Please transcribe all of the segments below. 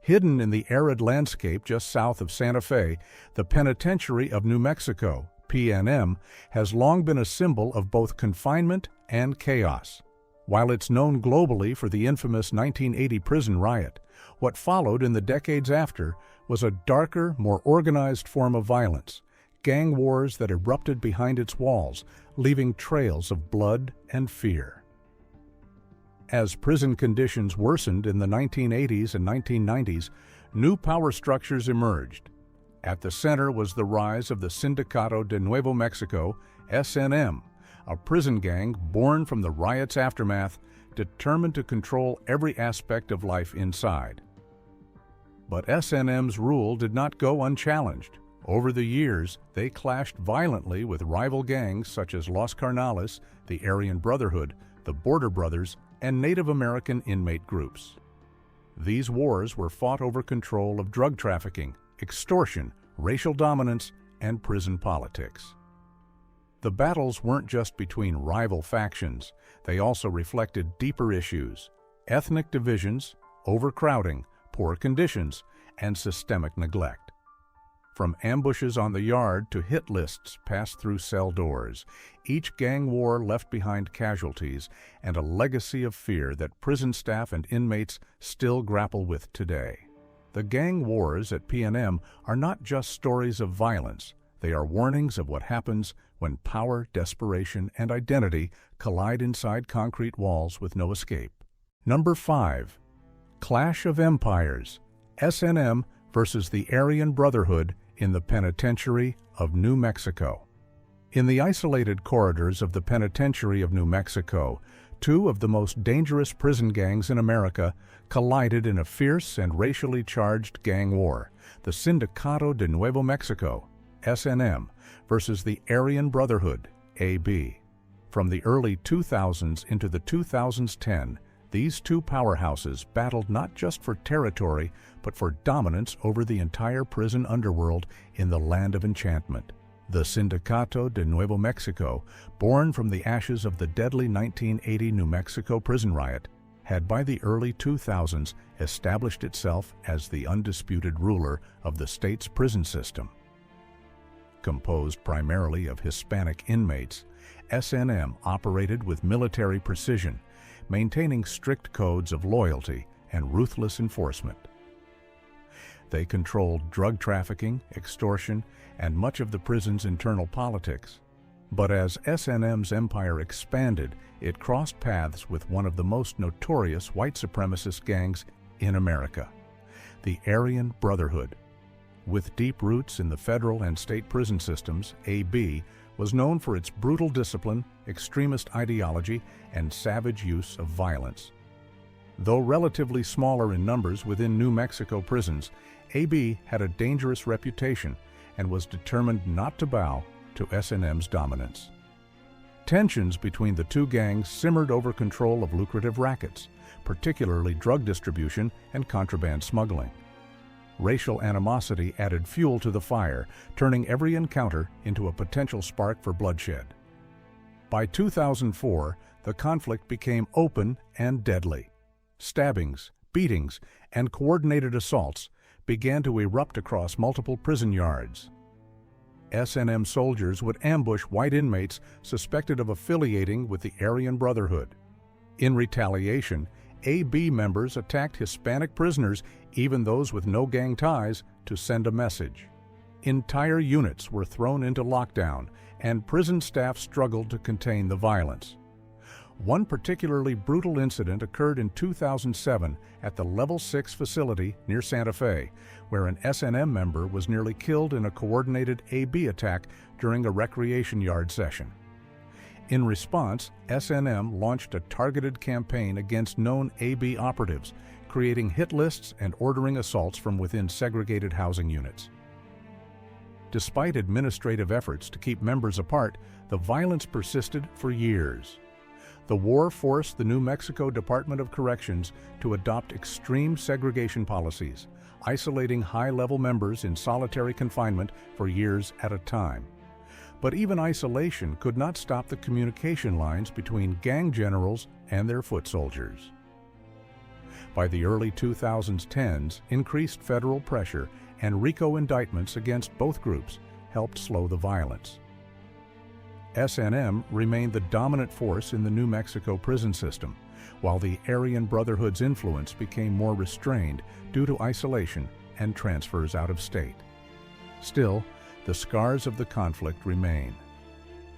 Hidden in the arid landscape just south of Santa Fe, the Penitentiary of New Mexico, PNM, has long been a symbol of both confinement and chaos. While it's known globally for the infamous 1980 prison riot, what followed in the decades after was a darker, more organized form of violence, gang wars that erupted behind its walls, leaving trails of blood and fear. As prison conditions worsened in the 1980s and 1990s, new power structures emerged. At the center was the rise of the Syndicato de Nuevo Mexico, SNM, a prison gang born from the riot's aftermath, determined to control every aspect of life inside. But SNM's rule did not go unchallenged. Over the years, they clashed violently with rival gangs such as Los Carnales, the Aryan Brotherhood, the Border Brothers, and Native American inmate groups. These wars were fought over control of drug trafficking, extortion, racial dominance, and prison politics. The battles weren't just between rival factions, they also reflected deeper issues: ethnic divisions, overcrowding, poor conditions, and systemic neglect. From ambushes on the yard to hit lists passed through cell doors, each gang war left behind casualties and a legacy of fear that prison staff and inmates still grapple with today. The gang wars at PNM are not just stories of violence, they are warnings of what happens when power, desperation, and identity collide inside concrete walls with no escape. Number 5. Clash of Empires, SNM versus the Aryan Brotherhood in the Penitentiary of New Mexico. In the isolated corridors of the Penitentiary of New Mexico, two of the most dangerous prison gangs in America collided in a fierce and racially charged gang war, the Syndicato de Nuevo Mexico, SNM, versus the Aryan Brotherhood, AB. From the early 2000s into the 2010, these two powerhouses battled not just for territory, but for dominance over the entire prison underworld in the land of enchantment. The Syndicato de Nuevo Mexico, born from the ashes of the deadly 1980 New Mexico prison riot, had by the early 2000s established itself as the undisputed ruler of the state's prison system. Composed primarily of Hispanic inmates, SNM operated with military precision, maintaining strict codes of loyalty and ruthless enforcement. They controlled drug trafficking, extortion, and much of the prison's internal politics. But as SNM's empire expanded, it crossed paths with one of the most notorious white supremacist gangs in America, the Aryan Brotherhood. With deep roots in the federal and state prison systems, AB was known for its brutal discipline, extremist ideology, and savage use of violence. Though relatively smaller in numbers within New Mexico prisons, AB had a dangerous reputation and was determined not to bow to SNM's dominance. Tensions between the two gangs simmered over control of lucrative rackets, particularly drug distribution and contraband smuggling. Racial animosity added fuel to the fire, turning every encounter into a potential spark for bloodshed. By 2004, the conflict became open and deadly. Stabbings, beatings, and coordinated assaults began to erupt across multiple prison yards. SNM soldiers would ambush white inmates suspected of affiliating with the Aryan Brotherhood. In retaliation, AB members attacked Hispanic prisoners, even those with no gang ties, to send a message. Entire units were thrown into lockdown, and prison staff struggled to contain the violence. One particularly brutal incident occurred in 2007 at the Level 6 facility near Santa Fe, where an SNM member was nearly killed in a coordinated AB attack during a recreation yard session. In response, SNM launched a targeted campaign against known AB operatives, creating hit lists and ordering assaults from within segregated housing units. Despite administrative efforts to keep members apart, the violence persisted for years. The war forced the New Mexico Department of Corrections to adopt extreme segregation policies, isolating high-level members in solitary confinement for years at a time. But even isolation could not stop the communication lines between gang generals and their foot soldiers. By the early 2010s, increased federal pressure and RICO indictments against both groups helped slow the violence. S&M remained the dominant force in the New Mexico prison system, while the Aryan Brotherhood's influence became more restrained due to isolation and transfers out of state. Still, the scars of the conflict remain.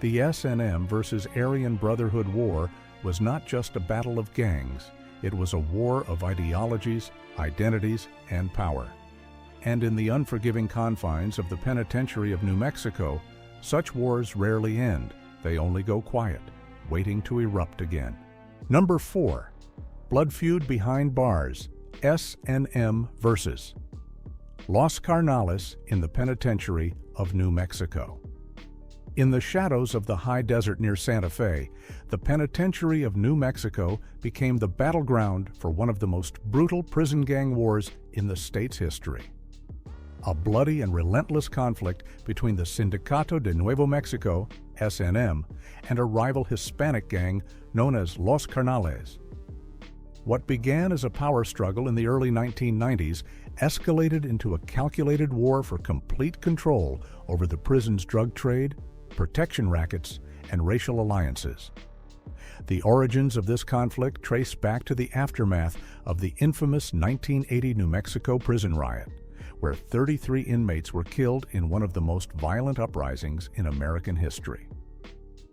The S&M versus Aryan Brotherhood war was not just a battle of gangs, it was a war of ideologies, identities, and power. And in the unforgiving confines of the Penitentiary of New Mexico, such wars rarely end. They only go quiet, waiting to erupt again. Number 4. Blood feud behind bars. S&M versus Los Carnales in the Penitentiary of New Mexico. In the shadows of the high desert near Santa Fe, the Penitentiary of New Mexico became the battleground for one of the most brutal prison gang wars in the state's history. A bloody and relentless conflict between the Syndicato de Nuevo Mexico, S&M, and a rival Hispanic gang known as Los Carnales. What began as a power struggle in the early 1990s escalated into a calculated war for complete control over the prison's drug trade, protection rackets, and racial alliances. The origins of this conflict trace back to the aftermath of the infamous 1980 New Mexico prison riot, where 33 inmates were killed in one of the most violent uprisings in American history.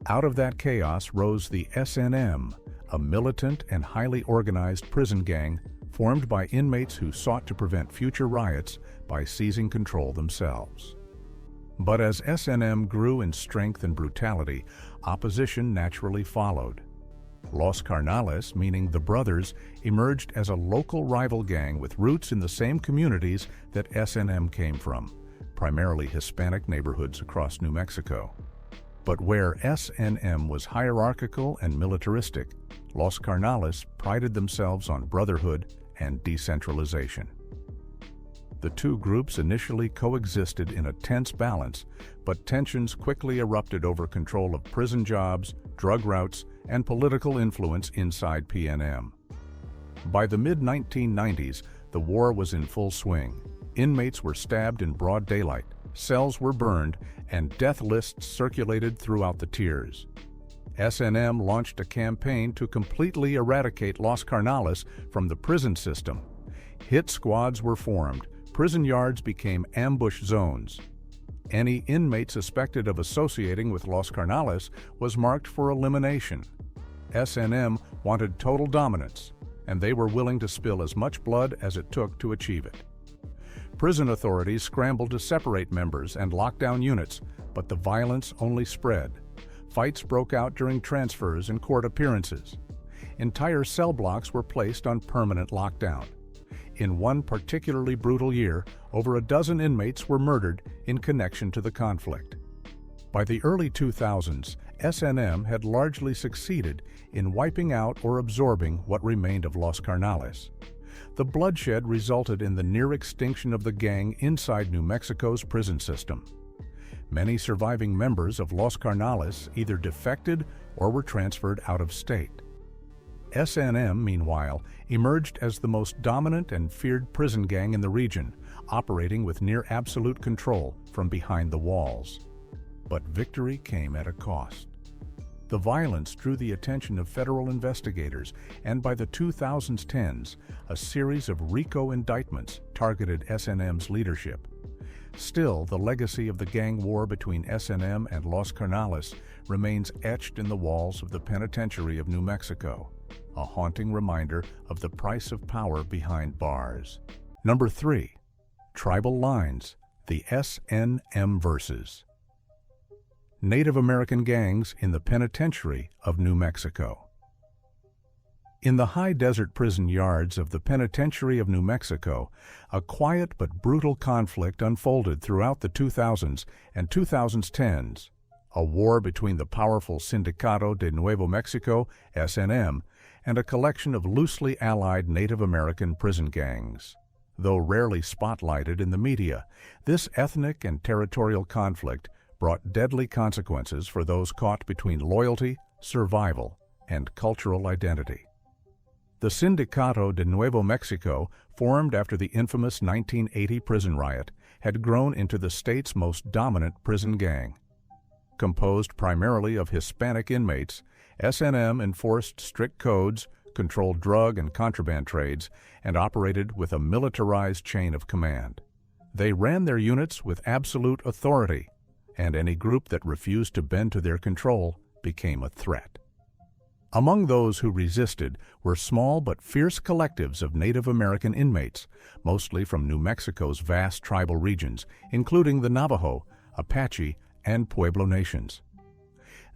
Out of that chaos rose the S&M, a militant and highly organized prison gang formed by inmates who sought to prevent future riots by seizing control themselves. But as S&M grew in strength and brutality, opposition naturally followed. Los Carnales, meaning the brothers, emerged as a local rival gang with roots in the same communities that S&M came from, primarily Hispanic neighborhoods across New Mexico. But where S&M was hierarchical and militaristic, Los Carnales prided themselves on brotherhood and decentralization. The two groups initially coexisted in a tense balance, but tensions quickly erupted over control of prison jobs, drug routes, and political influence inside PNM. By the mid-1990s, the war was in full swing. Inmates were stabbed in broad daylight, cells were burned, and death lists circulated throughout the tiers. S&M launched a campaign to completely eradicate Los Carnales from the prison system. Hit squads were formed. Prison yards became ambush zones. Any inmate suspected of associating with Los Carnales was marked for elimination. S&M wanted total dominance, and they were willing to spill as much blood as it took to achieve it. Prison authorities scrambled to separate members and lock down units, but the violence only spread. Fights broke out during transfers and court appearances. Entire cell blocks were placed on permanent lockdown. In one particularly brutal year, over a dozen inmates were murdered in connection to the conflict. By the early 2000s, S&M had largely succeeded in wiping out or absorbing what remained of Los Carnales. The bloodshed resulted in the near extinction of the gang inside New Mexico's prison system. Many surviving members of Los Carnales either defected or were transferred out of state. S&M, meanwhile, emerged as the most dominant and feared prison gang in the region, operating with near absolute control from behind the walls. But victory came at a cost. The violence drew the attention of federal investigators, and by the 2010s, a series of RICO indictments targeted S&M's leadership. Still, the legacy of the gang war between S&M and Los Carnales remains etched in the walls of the Penitentiary of New Mexico, a haunting reminder of the price of power behind bars. Number 3. Tribal Lines, the S&M versus Native American gangs in the Penitentiary of New Mexico. In the high desert prison yards of the Penitentiary of New Mexico, a quiet but brutal conflict unfolded throughout the 2000s and 2010s, a war between the powerful Syndicato de Nuevo Mexico, S&M, and a collection of loosely allied Native American prison gangs. Though rarely spotlighted in the media, this ethnic and territorial conflict brought deadly consequences for those caught between loyalty, survival, and cultural identity. The Syndicato de Nuevo Mexico, formed after the infamous 1980 prison riot, had grown into the state's most dominant prison gang. Composed primarily of Hispanic inmates, S&M enforced strict codes, controlled drug and contraband trades, and operated with a militarized chain of command. They ran their units with absolute authority, and any group that refused to bend to their control became a threat. Among those who resisted were small but fierce collectives of Native American inmates, mostly from New Mexico's vast tribal regions, including the Navajo, Apache, and Pueblo nations.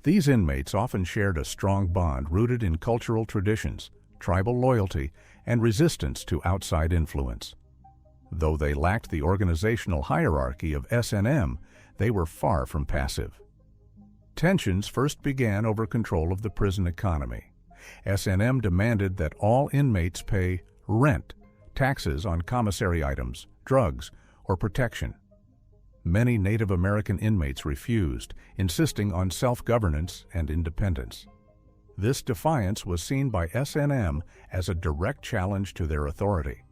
These inmates often shared a strong bond rooted in cultural traditions, tribal loyalty, and resistance to outside influence. Though they lacked the organizational hierarchy of S&M, they were far from passive. Tensions first began over control of the prison economy. S&M demanded that all inmates pay rent, taxes on commissary items, drugs, or protection. Many Native American inmates refused, insisting on self-governance and independence. This defiance was seen by S&M as a direct challenge to their authority.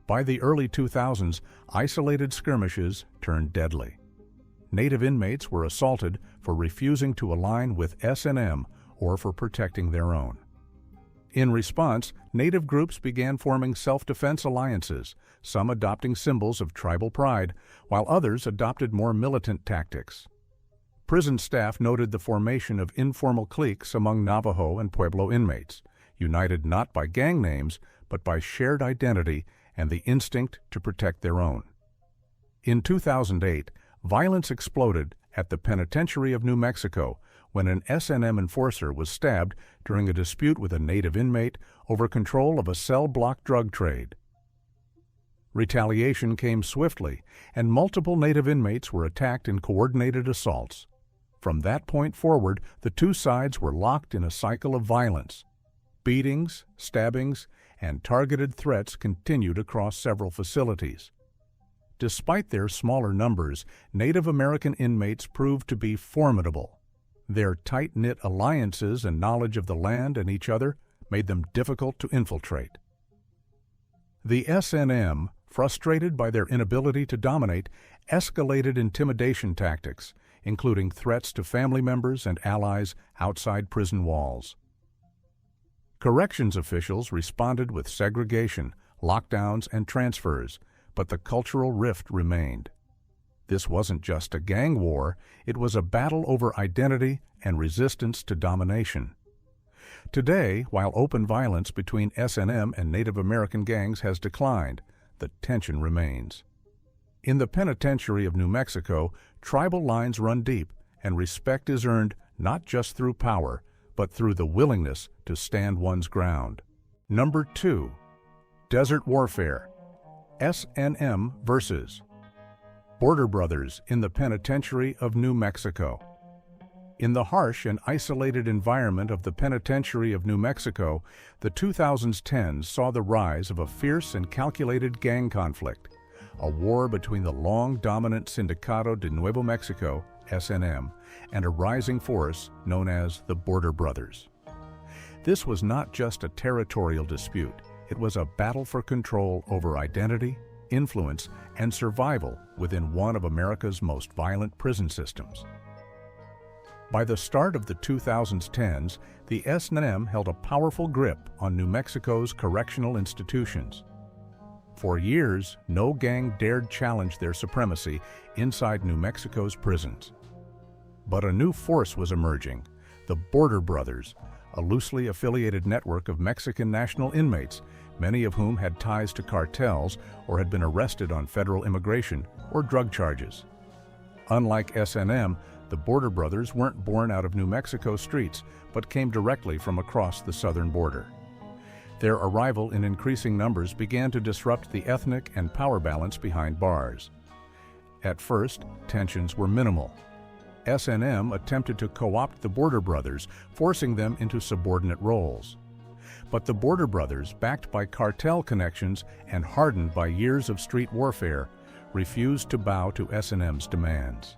By the early 2000s, isolated skirmishes turned deadly. Native inmates were assaulted for refusing to align with S&M or for protecting their own. In response, Native groups began forming self-defense alliances, some adopting symbols of tribal pride, while others adopted more militant tactics. Prison staff noted the formation of informal cliques among Navajo and Pueblo inmates, united not by gang names, but by shared identity and the instinct to protect their own. In 2008, violence exploded at the Penitentiary of New Mexico when an S&M enforcer was stabbed during a dispute with a Native inmate over control of a cell-block drug trade. Retaliation came swiftly, and multiple Native inmates were attacked in coordinated assaults. From that point forward, the two sides were locked in a cycle of violence. Beatings, stabbings, and targeted threats continued across several facilities. Despite their smaller numbers, Native American inmates proved to be formidable. Their tight-knit alliances and knowledge of the land and each other made them difficult to infiltrate. The S&M, frustrated by their inability to dominate, escalated intimidation tactics, including threats to family members and allies outside prison walls. Corrections officials responded with segregation, lockdowns, and transfers, but the cultural rift remained. This wasn't just a gang war, it was a battle over identity and resistance to domination. Today, while open violence between S&M and Native American gangs has declined, the tension remains. In the Penitentiary of New Mexico, tribal lines run deep, and respect is earned not just through power, but through the willingness to stand one's ground. Number 2. Desert Warfare. S&M versus Border Brothers in the Penitentiary of New Mexico. In the harsh and isolated environment of the Penitentiary of New Mexico, the 2010s saw the rise of a fierce and calculated gang conflict, a war between the long-dominant Syndicato de Nuevo Mexico, S&M, and a rising force known as the Border Brothers. This was not just a territorial dispute, it was a battle for control over identity, influence, and survival within one of America's most violent prison systems. By the start of the 2010s, the S&M held a powerful grip on New Mexico's correctional institutions. For years, no gang dared challenge their supremacy inside New Mexico's prisons. But a new force was emerging, the Border Brothers, a loosely affiliated network of Mexican national inmates, many of whom had ties to cartels or had been arrested on federal immigration or drug charges. Unlike S&M, the Border Brothers weren't born out of New Mexico streets, but came directly from across the southern border. Their arrival in increasing numbers began to disrupt the ethnic and power balance behind bars. At first, tensions were minimal. S&M attempted to co-opt the Border Brothers, forcing them into subordinate roles. But the Border Brothers, backed by cartel connections and hardened by years of street warfare, refused to bow to S&M's demands.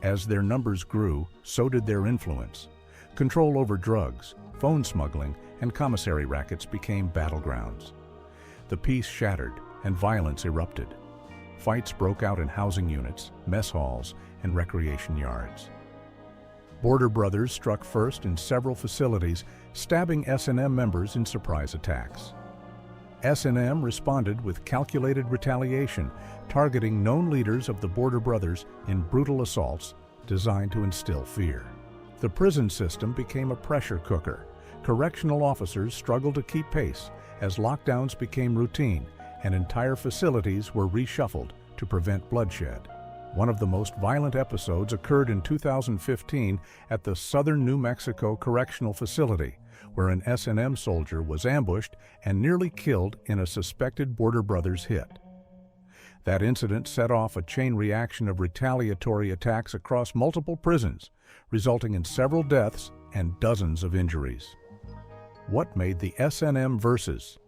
As their numbers grew, so did their influence. Control over drugs, phone smuggling, and commissary rackets became battlegrounds. The peace shattered and violence erupted. Fights broke out in housing units, mess halls, and recreation yards. Border Brothers struck first in several facilities, stabbing S&M members in surprise attacks. S&M responded with calculated retaliation, targeting known leaders of the Border Brothers in brutal assaults designed to instill fear. The prison system became a pressure cooker. Correctional officers struggled to keep pace as lockdowns became routine and entire facilities were reshuffled to prevent bloodshed. One of the most violent episodes occurred in 2015 at the Southern New Mexico Correctional Facility, where an S&M soldier was ambushed and nearly killed in a suspected Border Brothers hit. That incident set off a chain reaction of retaliatory attacks across multiple prisons, resulting in several deaths and dozens of injuries. What made the S&M versus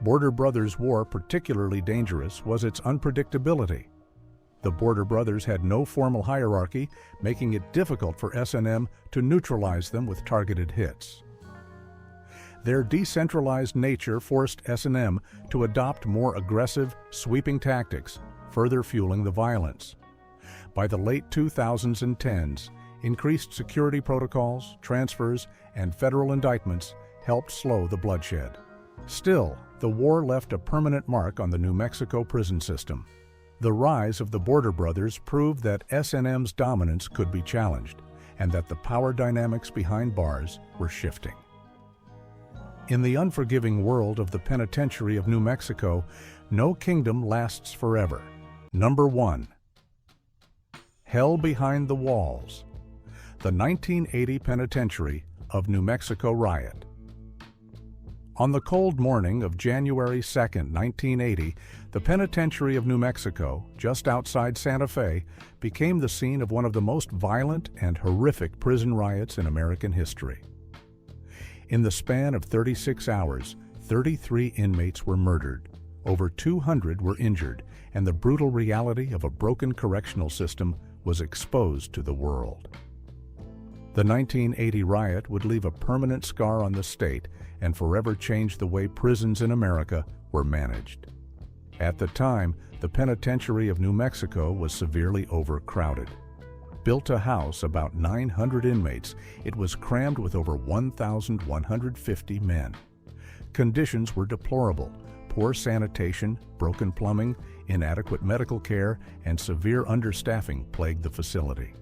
Border Brothers war particularly dangerous was its unpredictability. The Border Brothers had no formal hierarchy, making it difficult for S&M to neutralize them with targeted hits. Their decentralized nature forced S&M to adopt more aggressive, sweeping tactics, further fueling the violence. By the late 2000s and 10s, increased security protocols, transfers, and federal indictments helped slow the bloodshed. Still, the war left a permanent mark on the New Mexico prison system. The rise of the Border Brothers proved that S&M's dominance could be challenged, and that the power dynamics behind bars were shifting. In the unforgiving world of the Penitentiary of New Mexico, no kingdom lasts forever. Number 1. Hell Behind the Walls. The 1980 Penitentiary of New Mexico riot. On the cold morning of January 2, 1980, the Penitentiary of New Mexico, just outside Santa Fe, became the scene of one of the most violent and horrific prison riots in American history. In the span of 36 hours, 33 inmates were murdered, over 200 were injured, and the brutal reality of a broken correctional system was exposed to the world. The 1980 riot would leave a permanent scar on the state and forever change the way prisons in America were managed. At the time, the Penitentiary of New Mexico was severely overcrowded. Built to house about 900 inmates, it was crammed with over 1,150 men. Conditions were deplorable: poor sanitation, broken plumbing, inadequate medical care, and severe understaffing plagued the facility.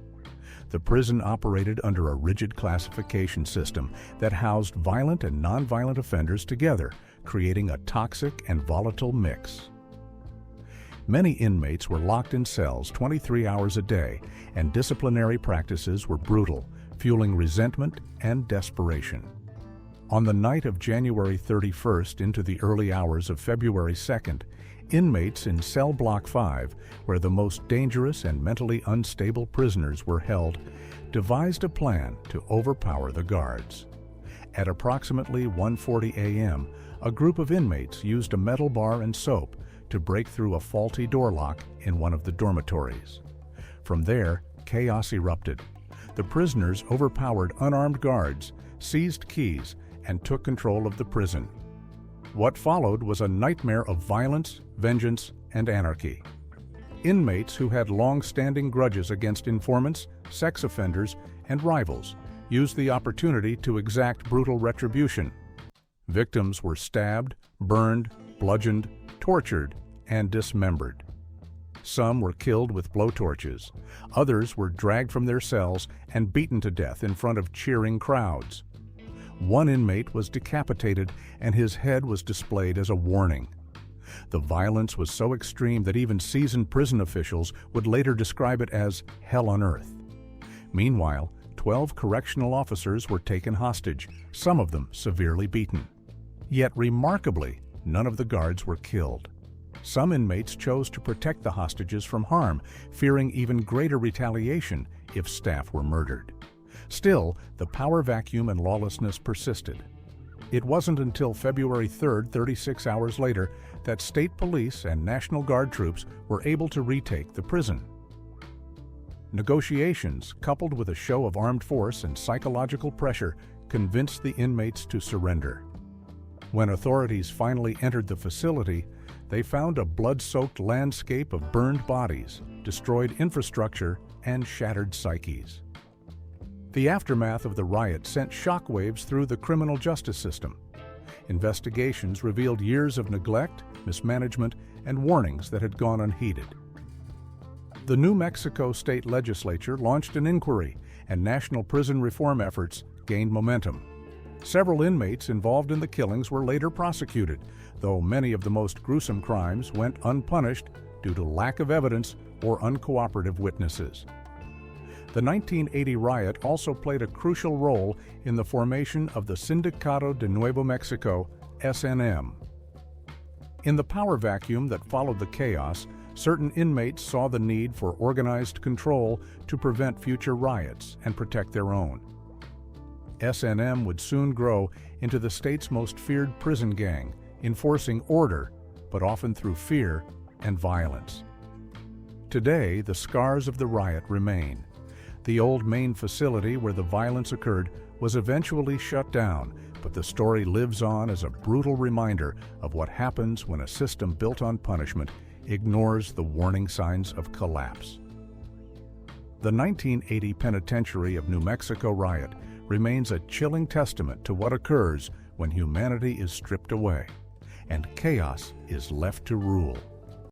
The prison operated under a rigid classification system that housed violent and nonviolent offenders together, creating a toxic and volatile mix. Many inmates were locked in cells 23 hours a day, and disciplinary practices were brutal, fueling resentment and desperation. On the night of January 31st into the early hours of February 2nd, inmates in Cell Block 5, where the most dangerous and mentally unstable prisoners were held, devised a plan to overpower the guards. At approximately 1:40 a.m., a group of inmates used a metal bar and soap to break through a faulty door lock in one of the dormitories. From there, chaos erupted. The prisoners overpowered unarmed guards, seized keys, and took control of the prison. What followed was a nightmare of violence, vengeance, and anarchy. Inmates who had long-standing grudges against informants, sex offenders, and rivals used the opportunity to exact brutal retribution. Victims were stabbed, burned, bludgeoned, tortured, and dismembered. Some were killed with blowtorches. Others were dragged from their cells and beaten to death in front of cheering crowds. One inmate was decapitated, and his head was displayed as a warning. The violence was so extreme that even seasoned prison officials would later describe it as hell on earth. Meanwhile, 12 correctional officers were taken hostage, some of them severely beaten. Yet remarkably, none of the guards were killed. Some inmates chose to protect the hostages from harm, fearing even greater retaliation if staff were murdered. Still, the power vacuum and lawlessness persisted. It wasn't until February 3rd, 36 hours later, that state police and National Guard troops were able to retake the prison. Negotiations, coupled with a show of armed force and psychological pressure, convinced the inmates to surrender. When authorities finally entered the facility, they found a blood-soaked landscape of burned bodies, destroyed infrastructure, and shattered psyches. The aftermath of the riot sent shockwaves through the criminal justice system. Investigations revealed years of neglect, mismanagement, and warnings that had gone unheeded. The New Mexico state legislature launched an inquiry, and national prison reform efforts gained momentum. Several inmates involved in the killings were later prosecuted, though many of the most gruesome crimes went unpunished due to lack of evidence or uncooperative witnesses. The 1980 riot also played a crucial role in the formation of the Syndicato de Nuevo Mexico, SNM. In the power vacuum that followed the chaos, certain inmates saw the need for organized control to prevent future riots and protect their own. SNM would soon grow into the state's most feared prison gang, enforcing order, but often through fear and violence. Today, the scars of the riot remain. The old main facility where the violence occurred was eventually shut down, but the story lives on as a brutal reminder of what happens when a system built on punishment ignores the warning signs of collapse. The 1980 Penitentiary of New Mexico riot remains a chilling testament to what occurs when humanity is stripped away and chaos is left to rule.